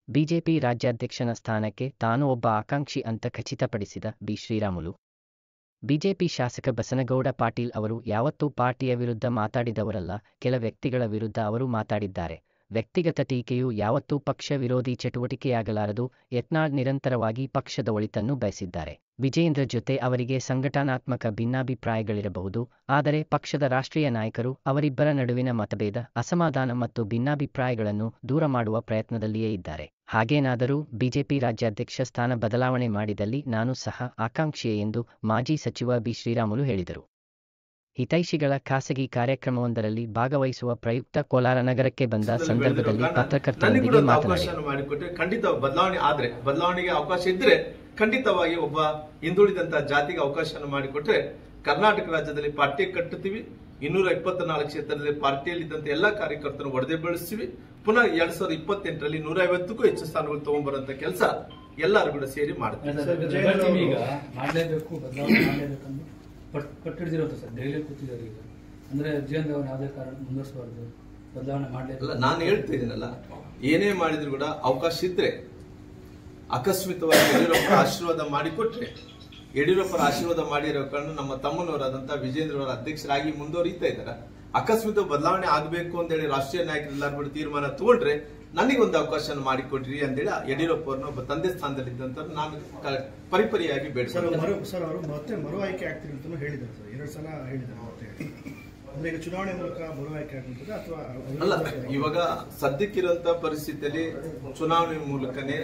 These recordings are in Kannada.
ಬಿಜೆಪಿ ರಾಜ್ಯಾಧ್ಯಕ್ಷನ ಸ್ಥಾನಕ್ಕೆ ತಾನು ಒಬ್ಬ ಆಕಾಂಕ್ಷಿ ಅಂತ ಖಚಿತಪಡಿಸಿದ ಬಿ. ಶ್ರೀರಾಮುಲು, ಬಿಜೆಪಿ ಶಾಸಕ ಬಸನಗೌಡ ಪಾಟೀಲ್ ಅವರು ಯಾವತ್ತೂ ಪಾರ್ಟಿಯ ವಿರುದ್ಧ ಮಾತಾಡಿದವರಲ್ಲ, ಕೆಲ ವ್ಯಕ್ತಿಗಳ ವಿರುದ್ಧ ಅವರು ಮಾತಾಡಿದ್ದಾರೆ. ವ್ಯಕ್ತಿಗತ ಟೀಕೆಯು ಯಾವತ್ತೂ ಪಕ್ಷ ವಿರೋಧಿ ಚಟುವಟಿಕೆಯಾಗಲಾರದು. ಯತ್ನಾಳ್ ನಿರಂತರವಾಗಿ ಪಕ್ಷದ ಒಳಿತನ್ನು ಬಯಸಿದ್ದಾರೆ. ವಿಜಯೇಂದ್ರ ಜೊತೆ ಅವರಿಗೆ ಸಂಘಟನಾತ್ಮಕ ಭಿನ್ನಾಭಿಪ್ರಾಯಗಳಿರಬಹುದು, ಆದರೆ ಪಕ್ಷದ ರಾಷ್ಟ್ರೀಯ ನಾಯಕರು ಅವರಿಬ್ಬರ ನಡುವಿನ ಮತಭೇದ, ಅಸಮಾಧಾನ ಮತ್ತು ಭಿನ್ನಾಭಿಪ್ರಾಯಗಳನ್ನು ದೂರ ಮಾಡುವ ಪ್ರಯತ್ನದಲ್ಲಿಯೇ ಇದ್ದಾರೆ. ಹಾಗೇನಾದರೂ ಬಿಜೆಪಿ ರಾಜ್ಯಾಧ್ಯಕ್ಷ ಸ್ಥಾನ ಬದಲಾವಣೆ ಮಾಡಿದಲ್ಲಿ ನಾನು ಸಹ ಆಕಾಂಕ್ಷಿಯೇ ಎಂದು ಮಾಜಿ ಸಚಿವ ಬಿ. ಶ್ರೀರಾಮುಲು ಹೇಳಿದರು. ಹಿತೈಷಿಗಳ ಖಾಸಗಿ ಕಾರ್ಯಕ್ರಮವೊಂದರಲ್ಲಿ ಭಾಗವಹಿಸುವ ಪ್ರಯುಕ್ತ ಕೋಲಾರ ನಗರಕ್ಕೆ ಬಂದ ಸಂದರ್ಭದಲ್ಲಿ ಪತ್ರಕರ್ತರೊಂದಿಗೆ ಮಾತನಾಡಿದರು. ಖಂಡಿತ ಬದಲಾವಣೆಗೆ ಅವಕಾಶ ಇದ್ರೆ ಖಂಡಿತವಾಗಿ ಒಬ್ಬ ಹಿಂದುಳಿದಂತಹ ಜಾತಿಗೆ ಅವಕಾಶ ಮಾಡಿಕೊಟ್ರೆ ಕರ್ನಾಟಕ ರಾಜ್ಯದಲ್ಲಿ ಪಾರ್ಟಿ ಕಟ್ಟುತ್ತೀವಿ. 224 ಕ್ಷೇತ್ರದಲ್ಲಿ ಪಾರ್ಟಿಯಲ್ಲಿದ್ದಂತ ಎಲ್ಲಾ ಕಾರ್ಯಕರ್ತರನ್ನು ಒಡೆದೇ ಬೆಳೆಸ್ತೀವಿ. ಪುನಃ 2028ರಲ್ಲಿ 150ಕ್ಕೂ ಹೆಚ್ಚು ಸ್ಥಾನಗಳು ತಗೊಂಡ್ಬರುವಂತ ಕೆಲಸ ಎಲ್ಲರೂ ಕೂಡ ಸೇರಿ ಮಾಡ್ತಾರೆ. ನಾನು ಹೇಳ್ತಾ ಇದ್ದೀನಲ್ಲ, ಏನೇ ಮಾಡಿದ್ರು ಕೂಡ ಅವಕಾಶ ಇದ್ರೆ ಅಕಸ್ಮಿತವಾಗಿ ಯಡಿಯೂರಪ್ಪರ ಆಶೀರ್ವಾದ ಮಾಡಿಕೊಟ್ರೆ, ಯಡಿಯೂರಪ್ಪರ ಆಶೀರ್ವಾದ ಮಾಡಿರೋ ಕಾರಣ ನಮ್ಮ ತಮ್ಮನವರಾದಂತಹ ವಿಜೇಂದ್ರ ಅವರ ಅಧ್ಯಕ್ಷರಾಗಿ ಮುಂದುವರಿತಾ ಇದ್ದಾರೆ. ಅಕಸ್ಮಿತ ಬದಲಾವಣೆ ಆಗಬೇಕು ಅಂತ ಹೇಳಿ ರಾಷ್ಟ್ರೀಯ ನಾಯಕರೆಲ್ಲರೂ ತೀರ್ಮಾನ ತಗೊಂಡ್ರೆ ನನಗೊಂದು ಅವಕಾಶ ಮಾಡಿಕೊಟ್ರಿ ಅಂತೇಳಿ ಯಡಿಯೂರಪ್ಪ ಅವ್ರನ್ನ ಒಬ್ಬ ತಂದೆ ಸ್ಥಾನದಲ್ಲಿದ್ದಂತ ನಾನು ಪರಿಪರಿಯಾಗಿ ಬೇಡಿಸ್ತಾರೆ. ಸರ್, ಅವರು ಮತ್ತೆ ಮರು ಆಯ್ಕೆ ಆಗ್ತೀರಿ ಅಂತ ಹೇಳಿದ್ದಾರೆ ಸರ್, 2 ಸಲ ಹೇಳಿದ್ದಾರೆ. ಅಂದ್ರೆ ಈಗ ಚುನಾವಣೆ ಮೂಲಕ ಮರು ಆಯ್ಕೆ ಆಗ್ತದೆ ಅಥವಾ ಅಲ್ಲ? ಇವಾಗ ಸದ್ಯಕ್ಕಿರುವಂತ ಪರಿಸ್ಥಿತಿಯಲ್ಲಿ ಚುನಾವಣೆ ಮೂಲಕನೇ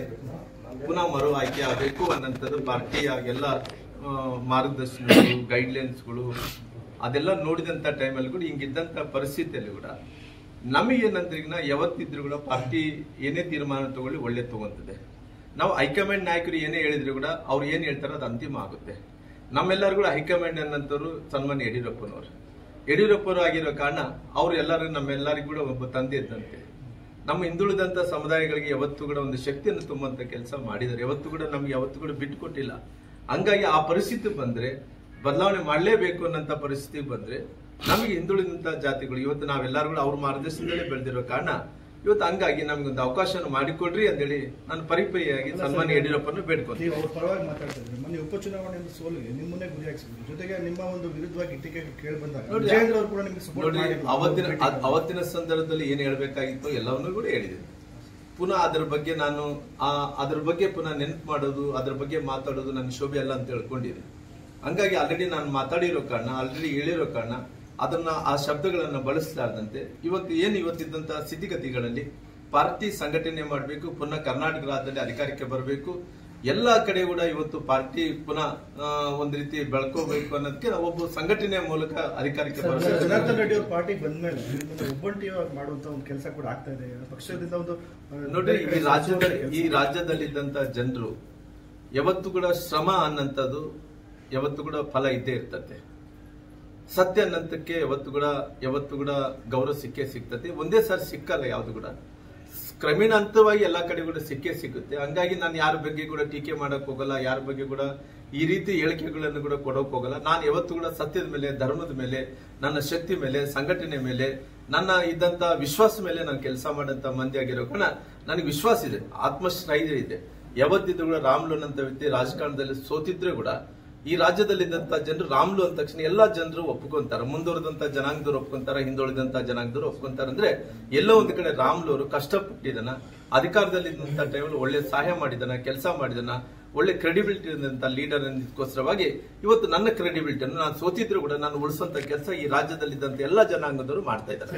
ಪುನಃ ಮರು ಆಯ್ಕೆ ಆಗಬೇಕು ಅನ್ನೋಂಥದ್ದು ಪಾರ್ಟಿಯ ಎಲ್ಲ ಮಾರ್ಗದರ್ಶನಗಳು, ಗೈಡ್ಲೈನ್ಸ್ಗಳು ಅದೆಲ್ಲ ನೋಡಿದಂತ ಟೈಮಲ್ಲಿ ಕೂಡ ಹಿಂಗಿದ್ದಂತ ಪರಿಸ್ಥಿತಿಯಲ್ಲಿ ಕೂಡ ನಮಗೇನಂದ್ರೆ ಈಗ ಯಾವತ್ತಿದ್ರು ಕೂಡ ಪಾರ್ಟಿ ಏನೇ ತೀರ್ಮಾನ ತಗೊಳ್ಳಿ ಒಳ್ಳೆ ತಗೊಂತದೆ. ನಾವು ಹೈಕಮಾಂಡ್ ನಾಯಕರು ಏನೇ ಹೇಳಿದ್ರು ಕೂಡ ಅವ್ರು ಏನ್ ಹೇಳ್ತಾರೋ ಅದು ಅಂತಿಮ ಆಗುತ್ತೆ. ನಮ್ಮೆಲ್ಲರೂ ಕೂಡ ಹೈಕಮಾಂಡ್ ಅನ್ನಂತವ್ರು ಸನ್ಮಾನ್ಯ ಯಡಿಯೂರಪ್ಪರು ಆಗಿರೋ ಕಾರಣ ಅವ್ರು ಎಲ್ಲರೂ ನಮ್ಮೆಲ್ಲರಿಗೂ ಕೂಡ ಒಬ್ಬ ತಂದೆ ಇದ್ದಂತೆ. ನಮ್ಮ ಹಿಂದುಳಿದಂತ ಸಮುದಾಯಗಳಿಗೆ ಯಾವತ್ತೂ ಕೂಡ ಒಂದು ಶಕ್ತಿಯನ್ನು ತುಂಬುವಂತ ಕೆಲಸ ಮಾಡಿದ್ದಾರೆ. ಯಾವತ್ತೂ ಕೂಡ ನಮ್ಗೆ ಯಾವತ್ತೂ ಕೂಡ ಬಿಟ್ಟುಕೊಟ್ಟಿಲ್ಲ. ಹಂಗಾಗಿ ಆ ಪರಿಸ್ಥಿತಿ ಬಂದ್ರೆ ಬದಲಾವಣೆ ಮಾಡಲೇಬೇಕು ಅನ್ನೋಂಥ ಪರಿಸ್ಥಿತಿ ಬಂದ್ರೆ ನಮಗೆ ಹಿಂದುಳಿದಂತ ಜಾತಿಗಳು ಇವತ್ತು ನಾವೆಲ್ಲರೂ ಕೂಡ ಅವ್ರ ಮಾರ್ಗದರ್ಶನದಲ್ಲೇ ಬೆಳೆದಿರೋ ಕಾರಣ ಇವತ್ತು ಹಂಗಾಗಿ ನಮ್ಗೊಂದು ಅವಕಾಶ ಮಾಡಿಕೊಡ್ರಿ ಅಂತೇಳಿ ನಾನು ಪರಿಪರಿಯಾಗಿ ಸನ್ಮಾನ್ಯ ಯಡಿಯೂರಪ್ಪನ ಬೇಡ್ಕೊಂತೀನಿ. ಅವ್ರ ಪರವಾಗಿ ಮಾತಾಡ್ತಿದ್ರು. ಮೊನ್ನೆ ಉಪಚುನಾವಣೆಯಲ್ಲಿ ಸೋಲಿಗೆ ನಿಮ್ಮನ್ನೇ ಗುರಿಯಾಗಿಸಿದ್ರು. ಜೊತೆಗೆ ನಿಮ್ಮ ಒಂದು ವಿರುದ್ಧವಾಗಿ ಟೀಕೆ ಕೇಳಿ ಬಂದಾಗ ಅವತ್ತಿನ ಸಂದರ್ಭದಲ್ಲಿ ಏನ್ ಹೇಳ್ಬೇಕಾಗಿತ್ತು ಎಲ್ಲವನ್ನೂ ಕೂಡ ಹೇಳಿದೆ. ಪುನಃ ಅದ್ರ ಬಗ್ಗೆ ನಾನು ಅದ್ರ ಬಗ್ಗೆ ಪುನಃ ನೆನಪು ಮಾಡೋದು, ಅದ್ರ ಬಗ್ಗೆ ಮಾತಾಡೋದು ನನ್ನ ಶೋಭೆ ಅಲ್ಲ ಅಂತ ಹೇಳ್ಕೊಂಡಿದೆ. ಹಂಗಾಗಿ ಆಲ್ರೆಡಿ ನಾನು ಮಾತಾಡಿರೋ ಕಾರಣ, ಆಲ್ರೆಡಿ ಹೇಳಿರೋ ಕಾರಣ ಅದನ್ನ ಆ ಶಬ್ದಗಳನ್ನ ಬಳಸಲಾರದಂತೆ ಇವತ್ತಿದ್ದಂತಹ ಸ್ಥಿತಿಗತಿಗಳಲ್ಲಿ ಪಾರ್ಟಿ ಸಂಘಟನೆ ಮಾಡಬೇಕು, ಪುನಃ ಕರ್ನಾಟಕ ರಾಜ್ಯದಲ್ಲಿ ಅಧಿಕಾರಕ್ಕೆ ಬರಬೇಕು, ಎಲ್ಲಾ ಕಡೆ ಕೂಡ ಇವತ್ತು ಪಾರ್ಟಿ ಪುನಃ ಒಂದ್ ರೀತಿ ಬೆಳ್ಕೋಬೇಕು ಅನ್ನೋದಕ್ಕೆ ಒಬ್ಬ ಸಂಘಟನೆಯ ಮೂಲಕ ಅಧಿಕಾರಕ್ಕೆ ಬರಬೇಕು. ಜನಾರ್ದನ್ ರೆಡ್ಡಿ ಅವ್ರ ಪಾರ್ಟಿಗೆ ಬಂದ್ಮೇಲೆ ಒಬ್ಬಂಟಿಯಾಗಿ ಮಾಡುವಂತ ಒಂದು ಕೆಲಸ ಕೂಡ ಆಗ್ತಾ ಇದೆ. ಪಕ್ಷದಿಂದ ಒಂದು ನೋಡ್ರಿ, ಈ ರಾಜ್ಯದಲ್ಲಿದ್ದಂತ ಜನರು ಯಾವತ್ತು ಕೂಡ ಶ್ರಮ ಅನ್ನಂಥದ್ದು ಯಾವತ್ತು ಕೂಡ ಫಲ ಇದ್ದೇ ಇರ್ತದೆ. ಸತ್ಯ ಅನ್ನಂತಕ್ಕೆ ಯಾವತ್ತು ಕೂಡ ಗೌರವ ಸಿಗ್ತದೆ. ಒಂದೇ ಸಾರಿ ಸಿಕ್ಕಲ್ಲ, ಯಾವ್ದು ಕೂಡ ಕ್ರಮೇಣ ಹಂತವಾಗಿ ಎಲ್ಲಾ ಕಡೆ ಕೂಡ ಸಿಗುತ್ತೆ. ಹಂಗಾಗಿ ನಾನು ಯಾರ ಬಗ್ಗೆ ಕೂಡ ಟೀಕೆ ಮಾಡಕ್ ಹೋಗಲ್ಲ, ಯಾರ ಬಗ್ಗೆ ಕೂಡ ಈ ರೀತಿ ಹೇಳಿಕೆಗಳನ್ನು ಕೂಡ ಕೊಡೋಕ್ ಹೋಗಲ್ಲ. ನಾನು ಯಾವತ್ತು ಕೂಡ ಸತ್ಯದ ಮೇಲೆ, ಧರ್ಮದ ಮೇಲೆ, ನನ್ನ ಶಕ್ತಿ ಮೇಲೆ, ಸಂಘಟನೆ ಮೇಲೆ, ನನ್ನ ಇದ್ದಂತ ವಿಶ್ವಾಸ ಮೇಲೆ ನಾನು ಕೆಲಸ ಮಾಡಂತ ಮಂದಿ ಆಗಿರೋ ಕಾರಣ ನನಗೆ ವಿಶ್ವಾಸ ಇದೆ, ಆತ್ಮಸ್ಥೈರ್ಯ ಇದೆ. ಯಾವತ್ತಿದ್ರು ಕೂಡ ರಾಮುಲು ಅನ್ನಂತ ವ್ಯಕ್ತಿ ರಾಜಕಾರಣದಲ್ಲಿ ಸೋತಿದ್ರೆ ಕೂಡ ಈ ರಾಜ್ಯದಲ್ಲಿದ್ದಂತ ಜನರು ರಾಮುಲು ಅಂದ ತಕ್ಷಣ ಎಲ್ಲಾ ಜನರು ಒಪ್ಕೊಂತಾರೆ. ಮುಂದುವರೆದಂತ ಜನಾಂಗದವ್ರು ಒಪ್ಕೊಂತಾರೆ, ಹಿಂದುಳಿದಂತ ಜನಾಂಗದವ್ರು ಒಪ್ಕೊಂತಾರೆ. ಅಂದ್ರೆ ಎಲ್ಲೋ ಒಂದು ಕಡೆ ರಾಮುಲು ಅವರು ಕಷ್ಟಪಟ್ಟಿದ್ದಾನ, ಅಧಿಕಾರದಲ್ಲಿದ್ದಂತ ಟೈಮಲ್ಲಿ ಒಳ್ಳೆ ಸಹಾಯ ಮಾಡಿದಾನ, ಕೆಲಸ ಮಾಡಿದಾನ, ಒಳ್ಳೆ ಕ್ರೆಡಿಬಿಲಿಟಿ ಇದ್ದಂತ ಲೀಡರ್ ಅನ್ನೋದಕ್ಕೋಸ್ಕರವಾಗಿ ಇವತ್ತು ನನ್ನ ಕ್ರೆಡಿಬಿಲಿಟಿಯನ್ನು ನಾನು ಸೋತಿದ್ರು ಕೂಡ ನಾನು ಉಳಿಸುವಂತ ಕೆಲಸ ಈ ರಾಜ್ಯದಲ್ಲಿದ್ದಂತ ಎಲ್ಲಾ ಜನಾಂಗದವರು ಮಾಡ್ತಾ ಇದ್ದಾರೆ.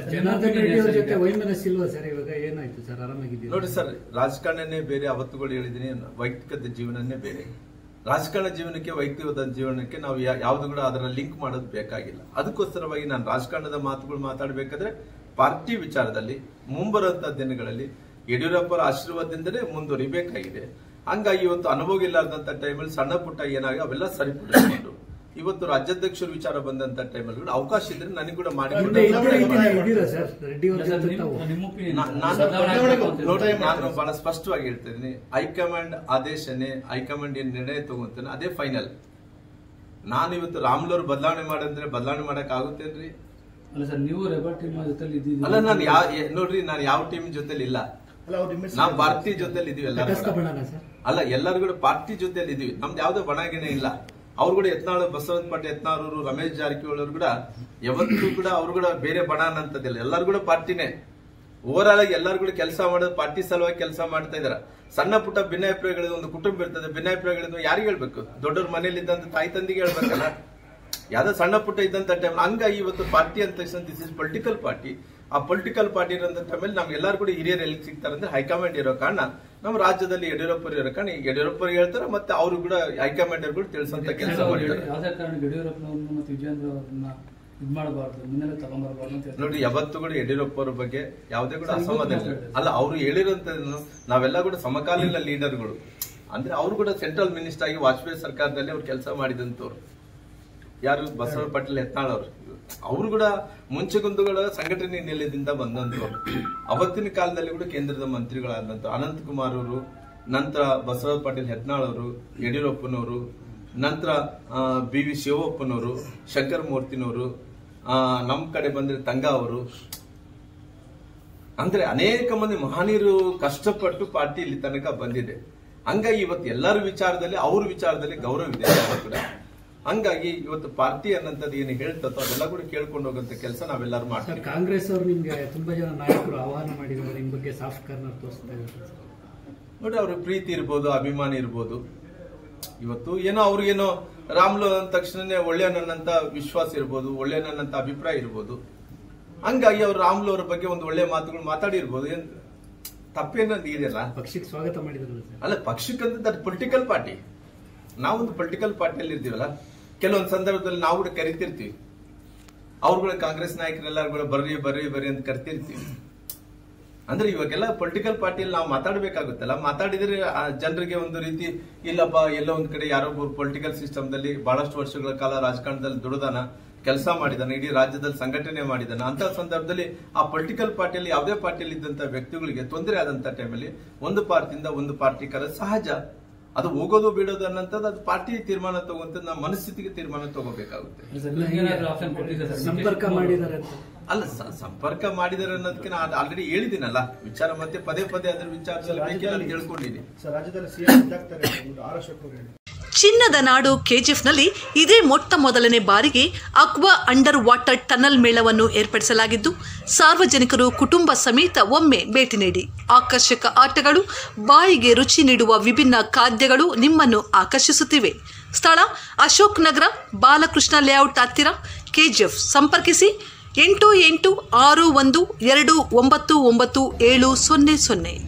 ನೋಡಿ ಸರ್, ರಾಜಕಾರಣನೇ ಬೇರೆ, ಅವತ್ತುಗಳು ಹೇಳಿದೀನಿ, ವೈಯಕ್ತಿಕ ಜೀವನನೇ ಬೇರೆ. ರಾಜಕಾರಣ ಜೀವನಕ್ಕೆ ವೈಯಕ್ತಿಕ ಜೀವನಕ್ಕೆ ನಾವು ಯಾವ್ದು ಕೂಡ ಅದರ ಲಿಂಕ್ ಮಾಡೋದು ಬೇಕಾಗಿಲ್ಲ. ಅದಕ್ಕೋಸ್ಕರವಾಗಿ ನಾನು ರಾಜಕಾರಣದ ಮಾತುಗಳು ಮಾತಾಡಬೇಕಾದ್ರೆ ಪಾರ್ಟಿ ವಿಚಾರದಲ್ಲಿ ಮುಂಬರುವಂತಹ ದಿನಗಳಲ್ಲಿ ಯಡಿಯೂರಪ್ಪರ ಆಶೀರ್ವಾದದಿಂದಲೇ ಮುಂದುವರಿಬೇಕಾಗಿದೆ. ಹಂಗಾಗಿ ಇವತ್ತು ಅನುಭವ ಇಲ್ಲಾರ್ದಂತ ಟೈಮಲ್ಲಿ ಸಣ್ಣ ಪುಟ್ಟ ಏನಾಗಿ ಅವೆಲ್ಲ ಸರಿಪಡಿಸಿಕೊಂಡು ಇವತ್ತು ರಾಜ್ಯಾಧ್ಯಕ್ಷರ ವಿಚಾರ ಬಂದಂತ ಟೈಮಲ್ಲಿ ಕೂಡ ಅವಕಾಶ ಇದ್ರೆ ನನಗೆ ಕೂಡ ಮಾಡಿ ನಾನು ಬಹಳ ಸ್ಪಷ್ಟವಾಗಿ ಹೇಳ್ತಾ ಇದ್ದೀನಿ. ಹೈಕಮಾಂಡ್ ಆದೇಶನೇ, ಹೈಕಮಾಂಡ್ ಏನ್ ನಿರ್ಣಯ ತಗೊಂತಾನೆ ಅದೇ ಫೈನಲ್. ನಾನು ಇವತ್ತು ರಾಮುಲು ಅವರು ಬದಲಾವಣೆ ಮಾಡಂದ್ರೆ ಬದಲಾವಣೆ ಮಾಡಕ್ ಆಗುತ್ತೇನ್ರಿ? ಅಲ್ಲ ಸರ್, ನೀವು ರೆಬಲ್ ಟೀಮ್ ಜೊತೆ ಅಲ್ಲ, ನಾನು ನೋಡ್ರಿ, ನಾನು ಯಾವ ಟೀಮ್ ಜೊತೆಲಿ ಇಲ್ಲ. ನಾವು ಪಾರ್ಟಿ ಜೊತೆಲಿ ಇದೀವಿ ಅಲ್ಲ, ಎಲ್ಲರೂ ಕೂಡ ಪಾರ್ಟಿ ಜೊತೆಲಿ ಇದೀವಿ. ನಮ್ದು ಯಾವ್ದೋ ಬಣಗಿನೇ ಇಲ್ಲ. ಅವ್ರು ಕೂಡ ಯತ್ನಾಳ್, ಬಸವರಾಜ ಪಾಟೀಲ್ ಯತ್ನಾಳ್, ರಮೇಶ್ ಜಾರಕಿಹೊಳಿ ಅವರು ಕೂಡ ಯಾವತ್ತೂ ಕೂಡ ಅವ್ರು ಕೂಡ ಬೇರೆ ಬಣ ಅನ್ನಂತದಿಲ್ಲ. ಎಲ್ಲರೂ ಕೂಡ ಪಾರ್ಟಿನೇ. ಓವರ್ ಆಲ್ ಆಗಿ ಎಲ್ಲರೂ ಕೂಡ ಕೆಲಸ ಮಾಡೋದು ಪಾರ್ಟಿ ಸಲುವಾಗಿ ಕೆಲಸ ಮಾಡ್ತಾ ಇದಾರೆ. ಸಣ್ಣ ಪುಟ್ಟ ಭಿನ್ನಾಭಿಪ್ರಾಯಗಳಿಂದ ಒಂದು ಕುಟುಂಬ ಇರ್ತದೆ. ಭಿನ್ನಾಭಿಪ್ರಾಯಗಳಿಂದ ಯಾರಿಗೆ ಹೇಳ್ಬೇಕು? ದೊಡ್ಡವ್ರ ಮನೇಲಿ ಇದ್ದಂತ ತಾಯಿ ತಂದಿಗೆ ಹೇಳ್ಬೇಕಲ್ಲ. ಯಾವ್ದೋ ಸಣ್ಣ ಪುಟ್ಟ ಇದ್ದಂತ ಟೈಮ್. ಹಂಗಾಗಿ ಇವತ್ತು ಪಾರ್ಟಿ ಅಂತ ತಕ್ಷಣ ದಿಸ್ ಇಸ್ ಪೊಲಿಟಿಕಲ್ ಪಾರ್ಟಿ. ಆ ಪೊಲಿಟಿಕಲ್ ಪಾರ್ಟಿ ಇರೋಂಥ ಟೈಮಲ್ಲಿ ನಮ್ಗೆ ಎಲ್ಲರೂ ಕೂಡ ಹಿರಿಯರು ಎಲ್ಲಿ ಸಿಗ್ತಾರೆ ಅಂದ್ರೆ ಹೈಕಮಾಂಡ್ ಇರೋ ಕಾರಣ, ನಮ್ಮ ರಾಜ್ಯದಲ್ಲಿ ಯಡಿಯೂರಪ್ಪ ಇರೋ ಕಾರಣ ಯಡಿಯೂರಪ್ಪ ಹೇಳ್ತಾರೆ, ಮತ್ತೆ ಅವರು ಕೂಡ ಹೈಕಮಾಂಡ್ ಕೂಡ ತಿಳಿಸಂತ ಕೆಲಸ ಮಾಡ್ತಾರೆ. ನೋಡಿ, ಯಾವತ್ತೂ ಕೂಡ ಯಡಿಯೂರಪ್ಪ ಅವ್ರ ಬಗ್ಗೆ ಯಾವುದೇ ಕೂಡ ಅಸಮಾಧಾನ ಅಲ್ಲ. ಅವರು ಹೇಳಿರೋಂತ ನಾವೆಲ್ಲ ಕೂಡ ಸಮಕಾಲೀನ ಲೀಡರ್ಗಳು. ಅಂದ್ರೆ ಅವರು ಕೂಡ ಸೆಂಟ್ರಲ್ ಮಿನಿಸ್ಟರ್ ಆಗಿ ವಾಜಪೇಯಿ ಸರ್ಕಾರದಲ್ಲಿ ಅವ್ರು ಕೆಲಸ ಮಾಡಿದಂತವ್ರು. ಯಾರು? ಬಸವರಾಜ ಪಾಟೀಲ್ ಯತ್ನಾಳ್ ಅವರು. ಅವರು ಕೂಡ ಮುಂಚೆಗುಂದುಗಳ ಸಂಘಟನೆ ನೆಲೆಯಿಂದ ಬಂದಂತವ್ರು. ಅವತ್ತಿನ ಕಾಲದಲ್ಲಿ ಕೂಡ ಕೇಂದ್ರದ ಮಂತ್ರಿಗಳಾದಂತ ಅನಂತಕುಮಾರ್ ಅವರು, ನಂತರ ಬಸವರಾಜ ಪಾಟೀಲ್ ಯತ್ನಾಳ್ ಅವರು, ಯಡಿಯೂರಪ್ಪನವರು, ನಂತರ BV ಶಿವಪ್ಪನವರು, ಶಂಕರ ಮೂರ್ತಿನವರು, ನಮ್ ಕಡೆ ಬಂದ್ರೆ ತಂಗ ಅವರು. ಅಂದ್ರೆ ಅನೇಕ ಮಂದಿ ಮಹನೀಯರು ಕಷ್ಟಪಟ್ಟು ಪಾರ್ಟಿ ಇಲ್ಲಿ ತನಕ ಬಂದಿದೆ. ಹಂಗಾಗಿ ಇವತ್ತು ಎಲ್ಲರ ವಿಚಾರದಲ್ಲಿ, ಅವ್ರ ವಿಚಾರದಲ್ಲಿ ಗೌರವ ಇದೆ ಕೂಡ. ಹಂಗಾಗಿ ಇವತ್ತು ಪಾರ್ಟಿ ಅನ್ನಂಥದ್ದು ಏನು ಹೇಳ್ತದೋ ಅದೆಲ್ಲ ಕೂಡ ಕೇಳ್ಕೊಂಡು ಹೋಗುವಂತ ಕೆಲಸ ನಾವೆಲ್ಲರೂ ಮಾಡ್ತೀವಿ. ಕಾಂಗ್ರೆಸ್ ಅವರು ನಿಮ್ಗೆ ತುಂಬಾ ಜನ ನಾಯಕರು ಆಹ್ವಾನ ಮಾಡಿದ್ದಾರೆ, ನಿಮ್ ಬಗ್ಗೆ ಸಾಫ್ಟ್ ಕಾರ್ನರ್ ತೋರಿಸ್ತಾ ಇದ್ದಾರೆ. ನೋಡಿ, ಅವ್ರ ಪ್ರೀತಿ ಇರ್ಬೋದು, ಅಭಿಮಾನಿ ಇರ್ಬೋದು. ಇವತ್ತು ಏನೋ ಅವ್ರಿಗೇನೋ ರಾಮ್ಲು ಅಂದ ತಕ್ಷಣನೇ ಒಳ್ಳೆಯನನ್ನಂತ ವಿಶ್ವಾಸ ಇರ್ಬೋದು, ಒಳ್ಳೆಯನನ್ನಂತ ಅಭಿಪ್ರಾಯ ಇರ್ಬೋದು. ಹಂಗಾಗಿ ಅವ್ರು ರಾಮ್ಲು ಅವ್ರ ಬಗ್ಗೆ ಒಂದು ಒಳ್ಳೆ ಮಾತುಗಳು ಮಾತಾಡಿರ್ಬೋದು. ಏನ್ ತಪ್ಪೇನದು ಇದೆಯಲ್ಲ. ಪಕ್ಷಕ್ಕೆ ಸ್ವಾಗತ ಮಾಡಿದ್ರಲ್ಲ. ಅಲ್ಲ, ಪಕ್ಷಕ್ಕಂತ ಪೊಲಿಟಿಕಲ್ ಪಾರ್ಟಿ. ನಾವೊಂದು ಪೊಲಿಟಿಕಲ್ ಪಾರ್ಟಿಯಲ್ಲಿ ಇರ್ತೀವಲ್ಲ. ಕೆಲವೊಂದು ಸಂದರ್ಭದಲ್ಲಿ ನಾವು ಕೂಡ ಕರಿತಿರ್ತೀವಿ. ಅವ್ರುಗಳ ಕಾಂಗ್ರೆಸ್ ನಾಯಕರೆಲ್ಲರೂ ಕೂಡ ಬರ್ರಿ ಬರ್ರಿ ಬರ್ರಿ ಅಂತ ಕರಿತಿರ್ತೀವಿ. ಅಂದ್ರೆ ಇವಾಗೆಲ್ಲ ಪೊಲಿಟಿಕಲ್ ಪಾರ್ಟಿಯಲ್ಲಿ ನಾವು ಮಾತಾಡ್ಬೇಕಾಗುತ್ತಲ್ಲ. ಮಾತಾಡಿದ್ರೆ ಜನರಿಗೆ ಒಂದು ರೀತಿ ಇಲ್ಲಪ್ಪ, ಎಲ್ಲೋ ಒಂದ್ ಕಡೆ ಯಾರೊಬ್ಬರು ಪೊಲಿಟಿಕಲ್ ಸಿಸ್ಟಮ್ದಲ್ಲಿ ಬಹಳಷ್ಟು ವರ್ಷಗಳ ಕಾಲ ರಾಜಕಾರಣದಲ್ಲಿ ದುಡಿದಾನ, ಕೆಲಸ ಮಾಡಿದಾನೆ, ಇಡೀ ರಾಜ್ಯದಲ್ಲಿ ಸಂಘಟನೆ ಮಾಡಿದಾನೆ. ಅಂತ ಸಂದರ್ಭದಲ್ಲಿ ಆ ಪೊಲಿಟಿಕಲ್ ಪಾರ್ಟಿಯಲ್ಲಿ ಯಾವುದೇ ಪಾರ್ಟಿಯಲ್ಲಿ ಇದ್ದಂತ ವ್ಯಕ್ತಿಗಳಿಗೆ ತೊಂದರೆ ಆದಂತ ಟೈಮಲ್ಲಿ ಒಂದು ಪಾರ್ಟಿಯಿಂದ ಒಂದು ಪಾರ್ಟಿ ಕರೆದು ಸಹಜ. ಅದು ಹೋಗೋದು ಬಿಡೋದು ಅನ್ನೋಂಥದ್ದು ಅದು ಪಾರ್ಟಿ ತೀರ್ಮಾನ ತಗೊಂತ ನಮ್ಮ ಮನಸ್ಥಿತಿಗೆ ತೀರ್ಮಾನ ತಗೋಬೇಕಾಗುತ್ತೆ. ಸಂಪರ್ಕ ಮಾಡಿದ್ದಾರೆ ಅಲ್ಲ, ಸಂಪರ್ಕ ಮಾಡಿದ್ದಾರೆ ಅನ್ನೋದಕ್ಕೆ ನಾನು ಆಲ್ರೆಡಿ ಹೇಳಿದ್ದೀನಲ್ಲ ವಿಚಾರ. ಮತ್ತೆ ಪದೇ ಪದೇ ಅದರ ವಿಚಾರದಲ್ಲಿ ಹೇಳ್ಕೊಂಡಿದ್ದೀನಿ. ಚಿನ್ನದ ನಾಡು ಕೆಜಿಎಫ್ನಲ್ಲಿ ಇದೇ ಮೊಟ್ಟ ಮೊದಲನೇ ಬಾರಿಗೆ ಅಕ್ವಾ ಅಂಡರ್ ವಾಟರ್ ಟನಲ್ ಮೇಳವನ್ನು ಏರ್ಪಡಿಸಲಾಗಿದ್ದು, ಸಾರ್ವಜನಿಕರು ಕುಟುಂಬ ಸಮೇತ ಒಮ್ಮೆ ಭೇಟಿ ನೀಡಿ. ಆಕರ್ಷಕ ಆಟಗಳು, ಬಾಯಿಗೆ ರುಚಿ ನೀಡುವ ವಿಭಿನ್ನ ಖಾದ್ಯಗಳು ನಿಮ್ಮನ್ನು ಆಕರ್ಷಿಸುತ್ತಿವೆ. ಸ್ಥಳ ಅಶೋಕ್ ನಗರ, ಬಾಲಕೃಷ್ಣ ಲೇಔಟ್ ಹತ್ತಿರ, ಕೆಜಿಎಫ್. ಸಂಪರ್ಕಿಸಿ 8861299700.